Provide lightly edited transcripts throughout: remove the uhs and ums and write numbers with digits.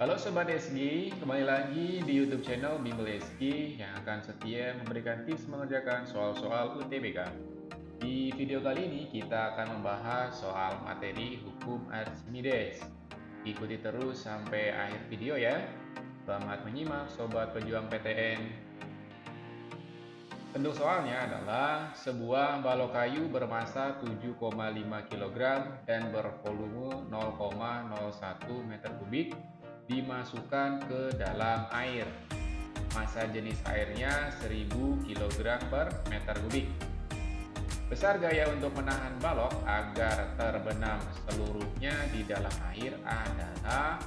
Halo Sobat SG, kembali lagi di YouTube channel Bimbel SG yang akan setia memberikan tips mengerjakan soal-soal UTBK. Di video kali ini kita akan membahas soal materi hukum Archimedes. Ikuti terus sampai akhir video ya. Selamat menyimak Sobat Pejuang PTN. Bentuk soalnya adalah sebuah balok kayu bermassa 7,5 kg dan bervolume 0,01 meter kubik dimasukkan ke dalam air. Massa jenis airnya 1000 kg per meter kubik. Besar gaya untuk menahan balok agar terbenam seluruhnya di dalam air adalah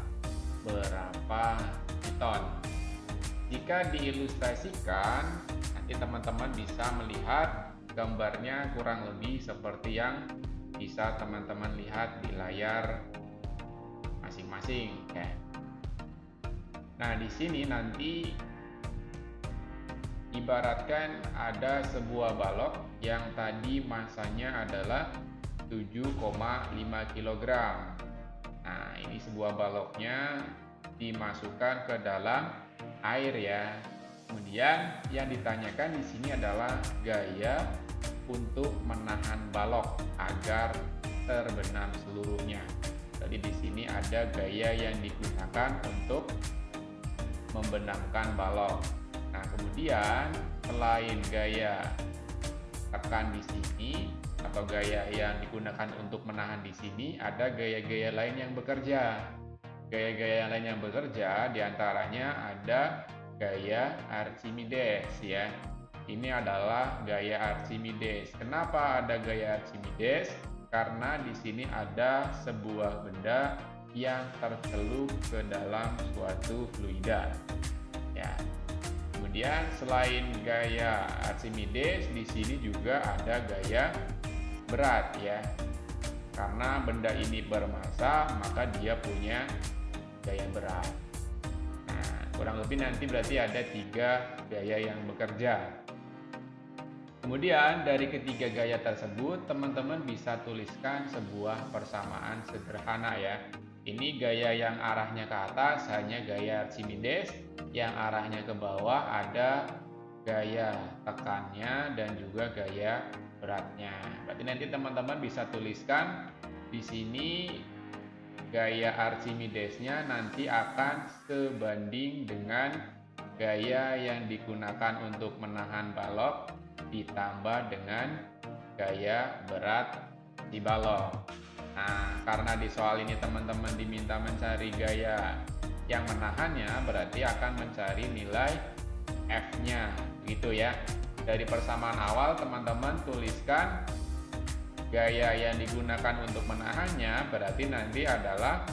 berapa ton? Jika diilustrasikan, nanti teman-teman bisa melihat gambarnya kurang lebih seperti yang bisa teman-teman lihat di layar masing-masing ya. Nah, di sini nanti ibaratkan ada sebuah balok yang tadi massanya adalah 7,5 kg. Nah, ini sebuah baloknya dimasukkan ke dalam air ya. Kemudian yang ditanyakan di sini adalah gaya untuk menahan balok agar terbenam seluruhnya. Jadi di sini ada gaya yang digunakan untuk membenamkan balok. Nah, kemudian selain gaya tekan di sini atau gaya yang digunakan untuk menahan di sini, ada gaya-gaya lain yang bekerja. Gaya-gaya lain yang bekerja diantaranya ada gaya Archimedes ya. Ini adalah gaya Archimedes. Kenapa ada gaya Archimedes? Karena di sini ada sebuah benda yang tercelup ke dalam suatu fluida. Ya. Kemudian selain gaya Archimedes, di sini juga ada gaya berat ya. Karena benda ini bermassa, maka dia punya gaya berat. Nah, kurang lebih nanti berarti ada 3 gaya yang bekerja. Kemudian dari ketiga gaya tersebut, teman-teman bisa tuliskan sebuah persamaan sederhana ya. Ini gaya yang arahnya ke atas hanya gaya Archimedes, yang arahnya ke bawah ada gaya tekannya dan juga gaya beratnya. Berarti nanti teman-teman bisa tuliskan di sini gaya Archimedesnya nanti akan sebanding dengan gaya yang digunakan untuk menahan balok ditambah dengan gaya berat di balok. Nah, karena di soal ini teman-teman diminta mencari gaya yang menahannya, berarti akan mencari nilai F-nya gitu ya. Dari persamaan awal teman-teman tuliskan gaya yang digunakan untuk menahannya, berarti nanti adalah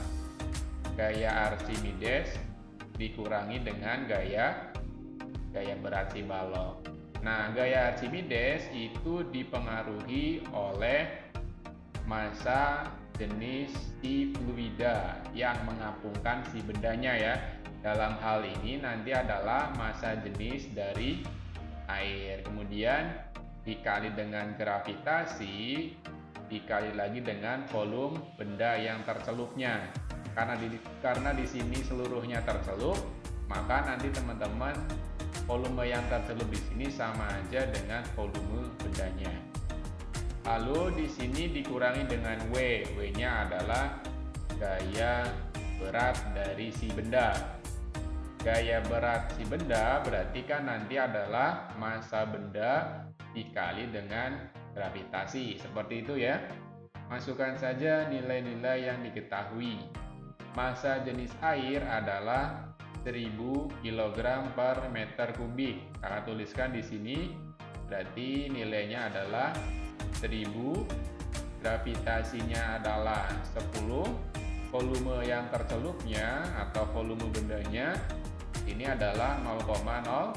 gaya Archimedes dikurangi dengan gaya berat si balok. Nah, gaya Archimedes itu dipengaruhi oleh massa jenis si fluida yang mengapungkan si bendanya ya. Dalam hal ini nanti adalah massa jenis dari air. Kemudian dikali dengan gravitasi, dikali lagi dengan volume benda yang tercelupnya. Karena di sini seluruhnya tercelup, maka nanti teman-teman volume yang tercelup di sini sama aja dengan volume bendanya. Lalu di sini dikurangi dengan W. W-nya adalah gaya berat dari si benda. Gaya berat si benda berarti kan nanti adalah massa benda dikali dengan gravitasi. Seperti itu ya. Masukkan saja nilai-nilai yang diketahui. Massa jenis air adalah 1000 kg per meter kubik. Kakak tuliskan di sini, berarti nilainya adalah 1000, gravitasinya adalah 10, volume yang tercelupnya atau volume bendanya ini adalah 0,01.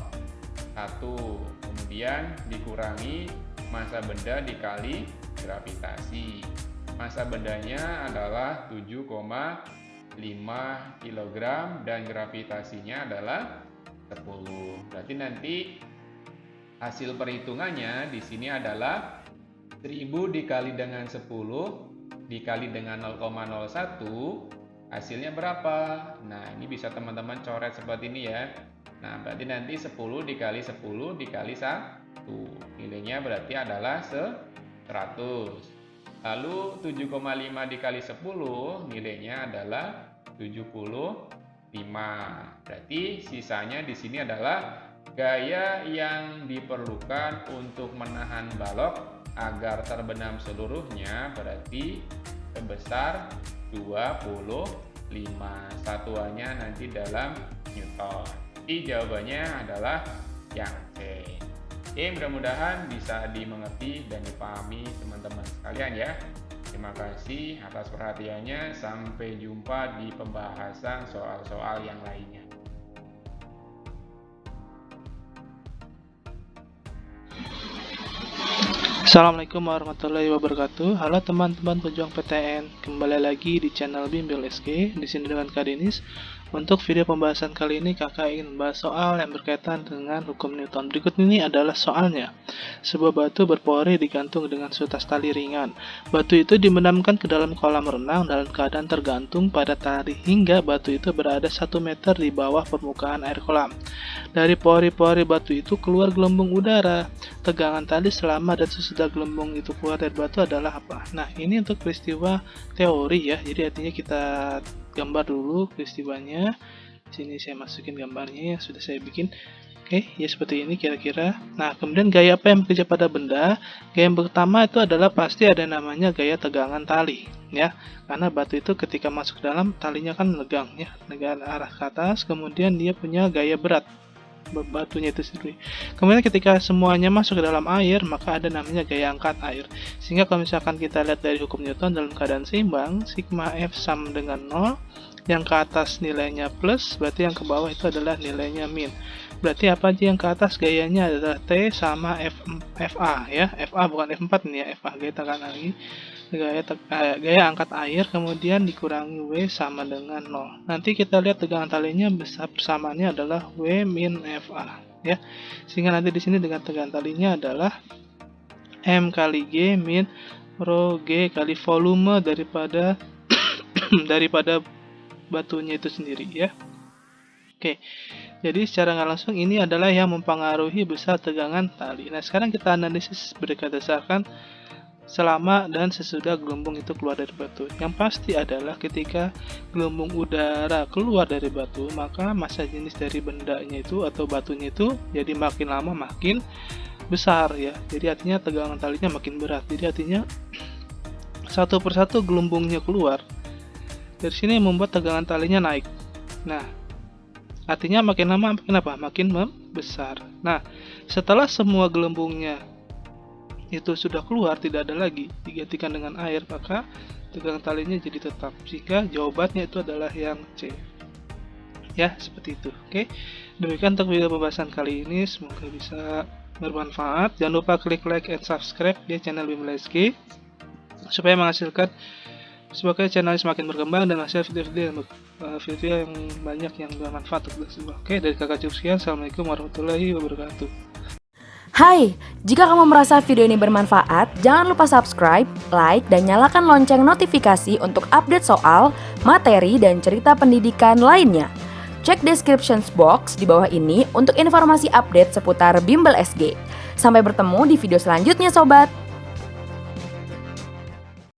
Kemudian dikurangi massa benda dikali gravitasi. Massa bendanya adalah 7,5 kg dan gravitasinya adalah 10. Berarti nanti hasil perhitungannya di sini adalah 1000 dikali dengan 10 dikali dengan 0,01 hasilnya berapa? Nah, ini bisa teman-teman coret seperti ini ya. Nah, berarti nanti 10 dikali 10 dikali 1. Nilainya berarti adalah 100. Lalu 7,5 dikali 10 nilainya adalah 75. Berarti sisanya di sini adalah gaya yang diperlukan untuk menahan balok agar terbenam seluruhnya, berarti sebesar 25. Satuannya nanti dalam Newton. Jadi jawabannya adalah yang C. Oke, mudah-mudahan bisa dimengerti dan dipahami teman-teman sekalian ya. Terima kasih atas perhatiannya. Sampai jumpa di pembahasan soal-soal yang lainnya. Assalamualaikum warahmatullahi wabarakatuh. Halo teman-teman pejuang PTN, kembali lagi di channel Bimbel SG. Di sini dengan Kak Denis. Untuk video pembahasan kali ini kakak ingin membahas soal yang berkaitan dengan hukum Newton. Berikut ini adalah soalnya. Sebuah batu berpori digantung dengan seutas tali ringan. Batu itu dibenamkan ke dalam kolam renang dalam keadaan tergantung pada tali hingga batu itu berada 1 meter di bawah permukaan air kolam. Dari pori-pori batu itu keluar gelembung udara. Tegangan tali selama dan sesudah gelembung itu keluar dari batu adalah apa? Nah, ini untuk peristiwa teori ya. Jadi artinya kita gambar dulu peristiwanya. Sini saya masukin gambarnya yang sudah saya bikin. Oke, ya seperti ini kira-kira. Nah, kemudian gaya apa yang bekerja pada benda? Gaya yang pertama itu adalah pasti ada namanya gaya tegangan tali, ya. Karena batu itu ketika masuk ke dalam talinya kan menegang, ya, menegang arah ke atas. Kemudian dia punya gaya berat batunya itu sendiri. Kemudian ketika semuanya masuk ke dalam air, maka ada namanya gaya angkat air. Sehingga kalau misalkan kita lihat dari hukum Newton dalam keadaan seimbang, sigma F sama dengan 0, yang ke atas nilainya plus, berarti yang ke bawah itu adalah nilainya min. Berarti apa aja yang ke atas gayanya adalah T sama FA ya. FA bukan F4 nih ya, FA gaya tekanan lagi. Gaya angkat air kemudian dikurangi W sama dengan 0. Nanti kita lihat tegangan talinya besar persamaannya adalah W min FA ya. Sehingga nanti di sini dengan tegangan talinya adalah M kali G min rho G kali volume daripada daripada batunya itu sendiri ya. Oke. Jadi secara nggak langsung ini adalah yang mempengaruhi besar tegangan tali. Nah, sekarang kita analisis berdasarkan selama dan sesudah gelembung itu keluar dari batu. Yang pasti adalah ketika gelembung udara keluar dari batu, maka massa jenis dari bendanya itu atau batunya itu jadi makin lama makin besar ya. Jadi artinya tegangan talinya makin berat. Jadi artinya satu persatu gelembungnya keluar. Dari sini membuat tegangan talinya naik. Nah, artinya makin lama makin apa? Makin membesar. Nah, setelah semua gelembungnya itu sudah keluar, tidak ada lagi, digantikan dengan air, maka tegangan talinya jadi tetap. Jika jawabannya itu adalah yang C. Ya, seperti itu. Oke. Demikian untuk video pembahasan kali ini, semoga bisa bermanfaat. Jangan lupa klik like and subscribe di channel Bimbel SG supaya menghasilkan sebagai channel semakin berkembang dan hasil video-video yang banyak yang bermanfaat untuk kita semua. Oke, dari kakak cukup sekian. Assalamualaikum warahmatullahi wabarakatuh. Hai, jika kamu merasa video ini bermanfaat, jangan lupa subscribe, like, dan nyalakan lonceng notifikasi untuk update soal, materi, dan cerita pendidikan lainnya. Cek description box di bawah ini untuk informasi update seputar Bimbel SG. Sampai bertemu di video selanjutnya, sobat!